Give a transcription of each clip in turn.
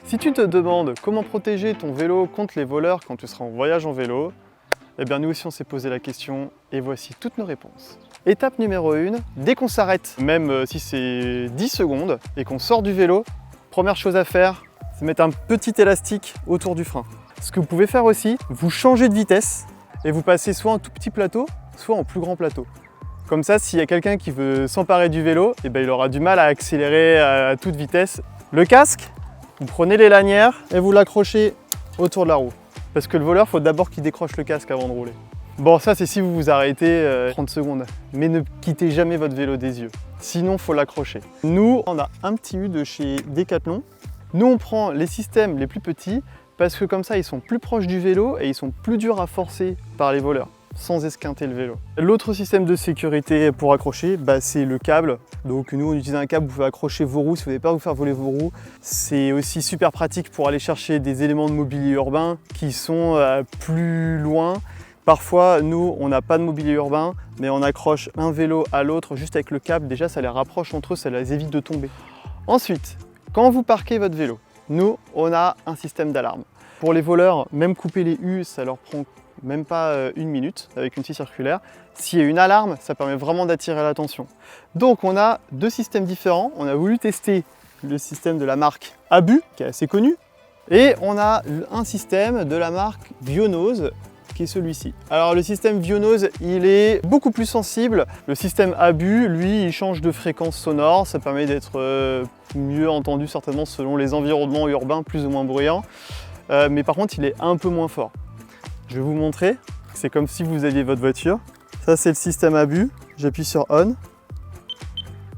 Si tu te demandes comment protéger ton vélo contre les voleurs quand tu seras en voyage en vélo, eh bien nous aussi on s'est posé la question et voici toutes nos réponses. Étape numéro 1, dès qu'on s'arrête, même si c'est 10 secondes et qu'on sort du vélo, première chose à faire, c'est mettre un petit élastique autour du frein. Ce que vous pouvez faire aussi, vous changez de vitesse et vous passez soit en tout petit plateau, soit en plus grand plateau. Comme ça, s'il y a quelqu'un qui veut s'emparer du vélo, eh bien, il aura du mal à accélérer à toute vitesse. Le casque, vous prenez les lanières et vous l'accrochez autour de la roue. Parce que le voleur, il faut d'abord qu'il décroche le casque avant de rouler. Bon, ça c'est si vous vous arrêtez 30 secondes. Mais ne quittez jamais votre vélo des yeux. Sinon, il faut l'accrocher. Nous, on a un petit U de chez Decathlon. Nous, on prend les systèmes les plus petits parce que comme ça, ils sont plus proches du vélo et ils sont plus durs à forcer par les voleurs, sans esquinter le vélo. L'autre système de sécurité pour accrocher, c'est le câble. Donc nous on utilise un câble, vous pouvez accrocher vos roues si vous n'avez pas à vous faire voler vos roues. C'est aussi super pratique pour aller chercher des éléments de mobilier urbain qui sont plus loin. Parfois nous on n'a pas de mobilier urbain, mais on accroche un vélo à l'autre juste avec le câble. Déjà ça les rapproche entre eux, ça les évite de tomber. Ensuite, quand vous parquez votre vélo, nous on a un système d'alarme. Pour les voleurs, même couper les U, ça leur prend même pas une minute avec une scie circulaire. S'il y a une alarme, ça permet vraiment d'attirer l'attention. Donc on a deux systèmes différents. On a voulu tester le système de la marque Abu, qui est assez connu, et on a un système de la marque Vionose, qui est celui-ci. Alors le système Vionose, il est beaucoup plus sensible. Le système Abu, lui, il change de fréquence sonore. Ça permet d'être mieux entendu certainement selon les environnements urbains plus ou moins bruyants. Mais par contre, il est un peu moins fort. Je vais vous montrer, c'est comme si vous aviez votre voiture. Ça c'est le système Abu, j'appuie sur On.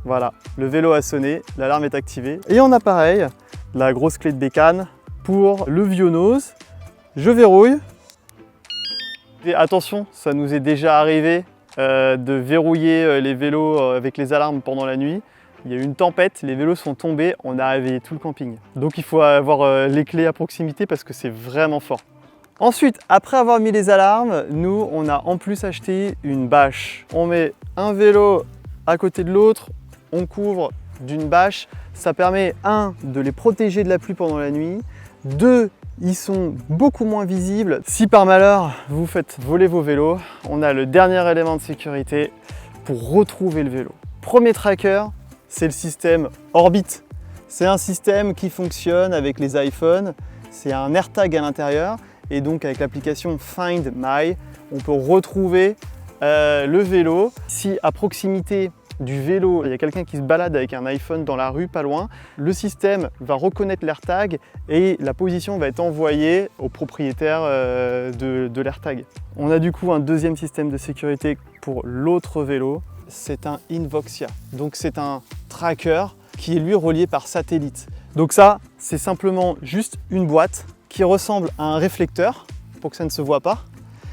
Voilà, le vélo a sonné, l'alarme est activée. Et on a pareil, la grosse clé de bécane pour le Vionose. Je verrouille. Et attention, ça nous est déjà arrivé de verrouiller les vélos avec les alarmes pendant la nuit. Il y a eu une tempête, les vélos sont tombés, on a réveillé tout le camping. Donc il faut avoir les clés à proximité parce que c'est vraiment fort. Ensuite, après avoir mis les alarmes, nous, on a en plus acheté une bâche. On met un vélo à côté de l'autre, on couvre d'une bâche. Ça permet, 1, de les protéger de la pluie pendant la nuit. 2, ils sont beaucoup moins visibles. Si par malheur, vous faites voler vos vélos, on a le dernier élément de sécurité pour retrouver le vélo. Premier tracker, c'est le système Orbit. C'est un système qui fonctionne avec les iPhones. C'est un AirTag à l'intérieur. Et donc avec l'application Find My, on peut retrouver le vélo. Si à proximité du vélo, il y a quelqu'un qui se balade avec un iPhone dans la rue pas loin, le système va reconnaître l'AirTag et la position va être envoyée au propriétaire de l'AirTag. On a du coup un deuxième système de sécurité pour l'autre vélo, c'est un Invoxia. Donc c'est un tracker qui est lui relié par satellite. Donc ça, c'est simplement juste une boîte qui ressemble à un réflecteur pour que ça ne se voit pas.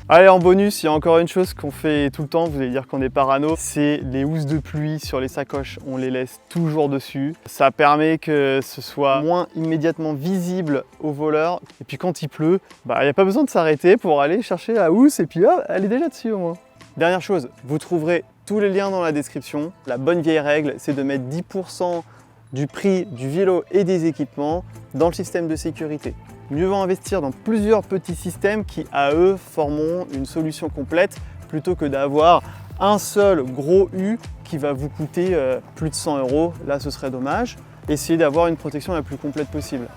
Allez, en bonus, il y a encore une chose qu'on fait tout le temps, vous allez dire qu'on est parano, c'est les housses de pluie sur les sacoches, on les laisse toujours dessus. Ça permet que ce soit moins immédiatement visible aux voleurs. Et puis quand il pleut, il n'y a pas besoin de s'arrêter pour aller chercher la housse et puis hop, elle est déjà dessus au moins. Dernière chose, vous trouverez tous les liens dans la description. La bonne vieille règle, c'est de mettre 10% du prix du vélo et des équipements dans le système de sécurité. Mieux vaut investir dans plusieurs petits systèmes qui, à eux, formeront une solution complète plutôt que d'avoir un seul gros U qui va vous coûter plus de 100 €. Là, ce serait dommage. Essayez d'avoir une protection la plus complète possible.